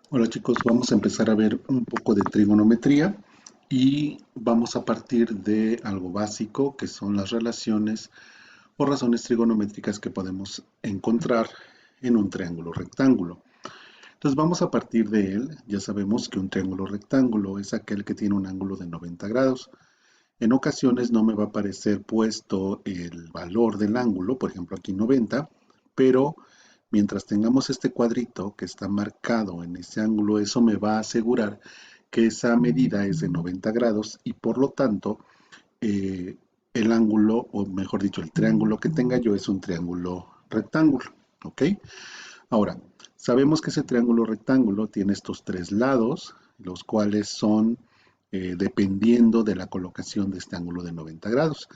Hola chicos, vamos a empezar a ver un poco de trigonometría y vamos a partir de algo básico que son las relaciones o razones trigonométricas que podemos encontrar en un triángulo rectángulo. Entonces vamos a partir de él. Ya sabemos que un triángulo rectángulo es aquel que tiene un ángulo de 90 grados. En ocasiones no me va a aparecer puesto el valor del ángulo, por ejemplo aquí 90, pero mientras tengamos este cuadrito que está marcado en ese ángulo, eso me va a asegurar que esa medida es de 90 grados y por lo tanto eh, el ángulo, o mejor dicho, el triángulo que tenga yo es un triángulo rectángulo. ¿Ok? Ahora, sabemos que ese triángulo rectángulo tiene estos tres lados, los cuales son dependiendo de la colocación de este ángulo de 90 grados.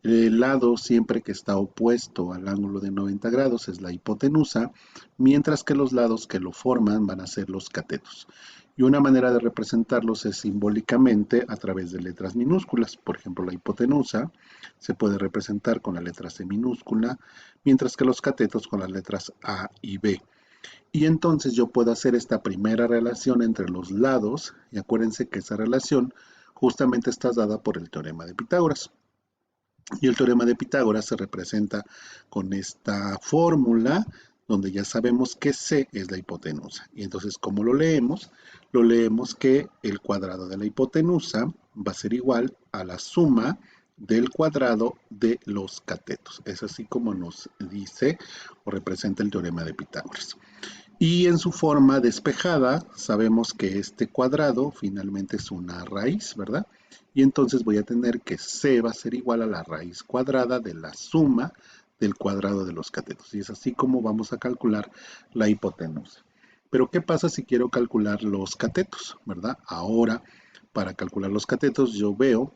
El lado siempre que está opuesto al ángulo de 90 grados es la hipotenusa, mientras que los lados que lo forman van a ser los catetos. Y una manera de representarlos es simbólicamente a través de letras minúsculas. Por ejemplo, la hipotenusa se puede representar con la letra C minúscula, mientras que los catetos con las letras A y B. Y entonces yo puedo hacer esta primera relación entre los lados, y acuérdense que esa relación justamente está dada por el teorema de Pitágoras. Y el teorema de Pitágoras se representa con esta fórmula donde ya sabemos que C es la hipotenusa. Y entonces, ¿cómo lo leemos? Lo leemos que el cuadrado de la hipotenusa va a ser igual a la suma del cuadrado de los catetos. Es así como nos dice o representa el teorema de Pitágoras. Y en su forma despejada, sabemos que este cuadrado finalmente es una raíz, ¿verdad? Y entonces voy a tener que C va a ser igual a la raíz cuadrada de la suma del cuadrado de los catetos. Y es así como vamos a calcular la hipotenusa. Pero ¿qué pasa si quiero calcular los catetos, ¿verdad? Ahora, para calcular los catetos, yo veo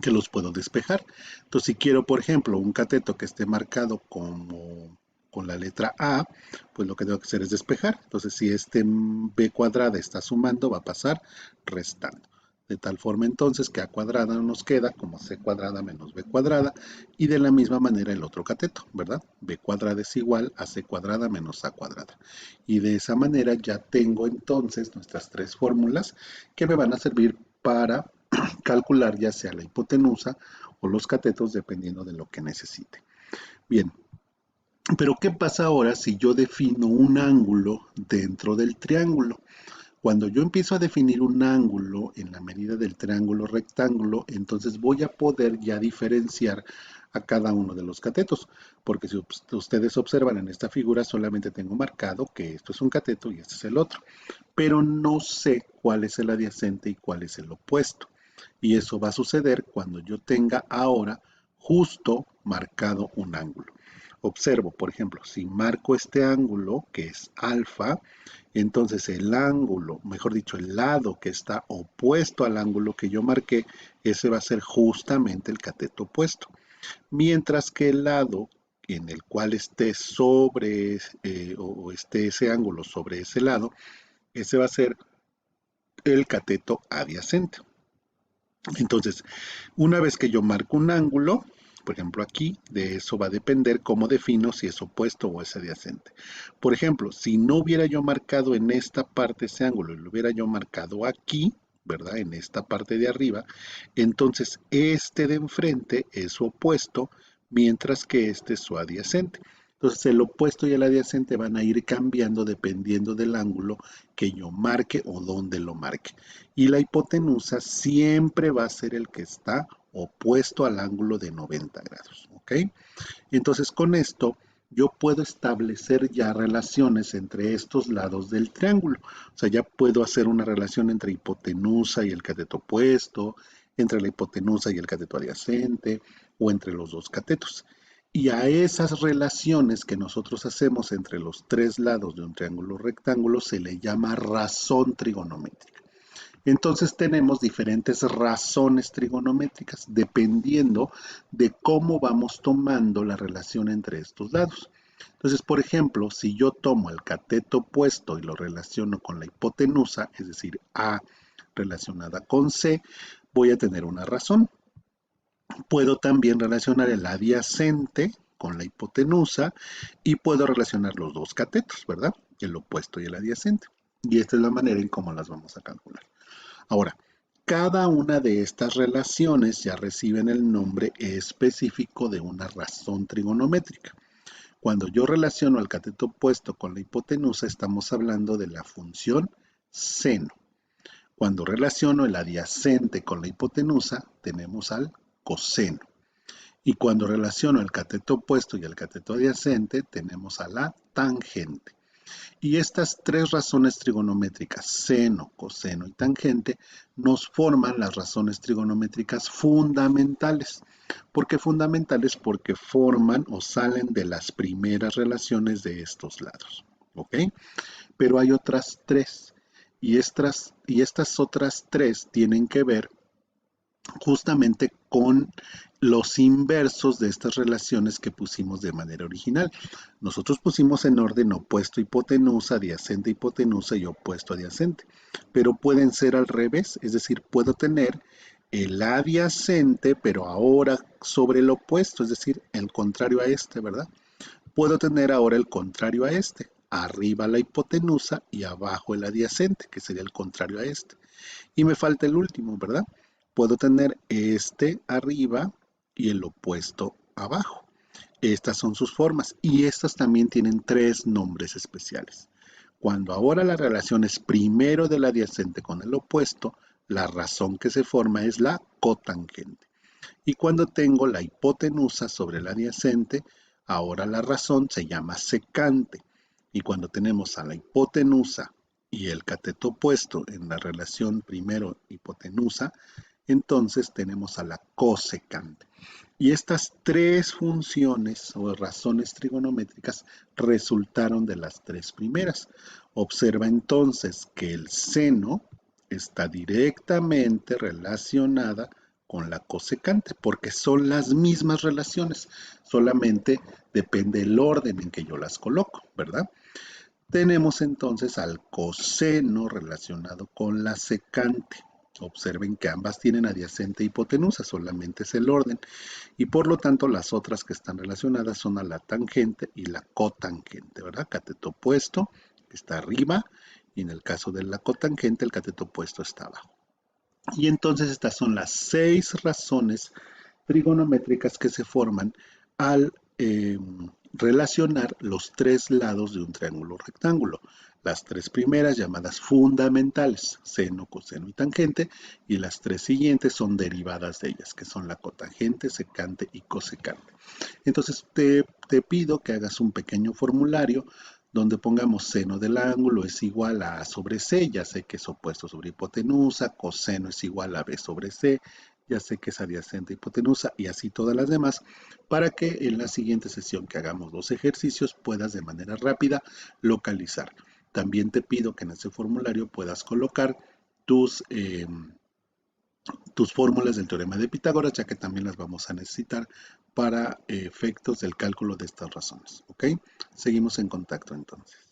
que los puedo despejar. Entonces, si quiero, por ejemplo, un cateto que esté marcado como con la letra A, pues lo que tengo que hacer es despejar. Entonces, si este B cuadrada está sumando, va a pasar restando. De tal forma entonces que A cuadrada nos queda como C cuadrada menos B cuadrada y de la misma manera el otro cateto, ¿verdad? B cuadrada es igual a C cuadrada menos A cuadrada. Y de esa manera ya tengo entonces nuestras tres fórmulas que me van a servir para calcular ya sea la hipotenusa o los catetos dependiendo de lo que necesite. Bien, pero ¿qué pasa ahora si yo defino un ángulo dentro del triángulo? Cuando yo empiezo a definir un ángulo en la medida del triángulo rectángulo, entonces voy a poder ya diferenciar a cada uno de los catetos, porque si ustedes observan en esta figura solamente tengo marcado que esto es un cateto y este es el otro, pero no sé cuál es el adyacente y cuál es el opuesto. Y eso va a suceder cuando yo tenga ahora justo marcado un ángulo. Observo, por ejemplo, si marco este ángulo que es alfa, entonces el ángulo, mejor dicho, el lado que está opuesto al ángulo que yo marqué, ese va a ser justamente el cateto opuesto. Mientras que el lado en el cual esté sobre o esté ese ángulo sobre ese lado, ese va a ser el cateto adyacente. Entonces, una vez que yo marco un ángulo, por ejemplo aquí, de eso va a depender cómo defino si es opuesto o es adyacente. Por ejemplo, si no hubiera yo marcado en esta parte ese ángulo, lo hubiera yo marcado aquí, ¿verdad? En esta parte de arriba, entonces este de enfrente es su opuesto, mientras que este es su adyacente. Entonces el opuesto y el adyacente van a ir cambiando dependiendo del ángulo que yo marque o dónde lo marque. Y la hipotenusa siempre va a ser el que está opuesto al ángulo de 90 grados. ¿Ok? Entonces con esto yo puedo establecer ya relaciones entre estos lados del triángulo. O sea, ya puedo hacer una relación entre hipotenusa y el cateto opuesto, entre la hipotenusa y el cateto adyacente, o entre los dos catetos. Y a esas relaciones que nosotros hacemos entre los tres lados de un triángulo rectángulo se le llama razón trigonométrica. Entonces tenemos diferentes razones trigonométricas dependiendo de cómo vamos tomando la relación entre estos lados. Entonces, por ejemplo, si yo tomo el cateto opuesto y lo relaciono con la hipotenusa, es decir, A relacionada con C, voy a tener una razón. Puedo también relacionar el adyacente con la hipotenusa y puedo relacionar los dos catetos, ¿verdad? El opuesto y el adyacente. Y esta es la manera en cómo las vamos a calcular. Ahora, cada una de estas relaciones ya reciben el nombre específico de una razón trigonométrica. Cuando yo relaciono al cateto opuesto con la hipotenusa, estamos hablando de la función seno. Cuando relaciono el adyacente con la hipotenusa, tenemos al coseno. Y cuando relaciono el cateto opuesto y el cateto adyacente, tenemos a la tangente. Y estas tres razones trigonométricas, seno, coseno y tangente, nos forman las razones trigonométricas fundamentales. ¿Por qué fundamentales? Porque forman o salen de las primeras relaciones de estos lados. ¿Ok? Pero hay otras tres. Y estas otras tres tienen que ver justamente con los inversos de estas relaciones que pusimos de manera original. Nosotros pusimos en orden opuesto hipotenusa, adyacente hipotenusa y opuesto adyacente, pero pueden ser al revés, es decir, puedo tener el adyacente, pero ahora sobre el opuesto, es decir, el contrario a este, ¿verdad? Puedo tener ahora el contrario a este, arriba la hipotenusa y abajo el adyacente, que sería el contrario a este. Y me falta el último, ¿verdad? Puedo tener este arriba y el opuesto abajo. Estas son sus formas y estas también tienen tres nombres especiales. Cuando ahora la relación es primero del adyacente con el opuesto, la razón que se forma es la cotangente. Y cuando tengo la hipotenusa sobre el adyacente, ahora la razón se llama secante. Y cuando tenemos a la hipotenusa y el cateto opuesto en la relación primero hipotenusa, entonces tenemos a la cosecante. Y estas tres funciones o razones trigonométricas resultaron de las tres primeras. Observa entonces que el seno está directamente relacionada con la cosecante, porque son las mismas relaciones, solamente depende el orden en que yo las coloco, ¿verdad? Tenemos entonces al coseno relacionado con la secante. Observen que ambas tienen adyacente e hipotenusa, solamente es el orden. Y por lo tanto las otras que están relacionadas son a la tangente y la cotangente, ¿verdad? Cateto opuesto está arriba y en el caso de la cotangente el cateto opuesto está abajo. Y entonces estas son las 6 razones trigonométricas que se forman al relacionar los tres lados de un triángulo rectángulo. Las tres primeras llamadas fundamentales, seno, coseno y tangente, y las tres siguientes son derivadas de ellas, que son la cotangente, secante y cosecante. Entonces te pido que hagas un pequeño formulario donde pongamos seno del ángulo es igual a A sobre C, ya sé que es opuesto sobre hipotenusa, coseno es igual a B sobre C, ya sé que es adyacente a hipotenusa y así todas las demás, para que en la siguiente sesión que hagamos los ejercicios puedas de manera rápida localizar. También te pido que en ese formulario puedas colocar tus, eh, tus fórmulas del teorema de Pitágoras, ya que también las vamos a necesitar para efectos del cálculo de estas razones. ¿Ok? Seguimos en contacto entonces.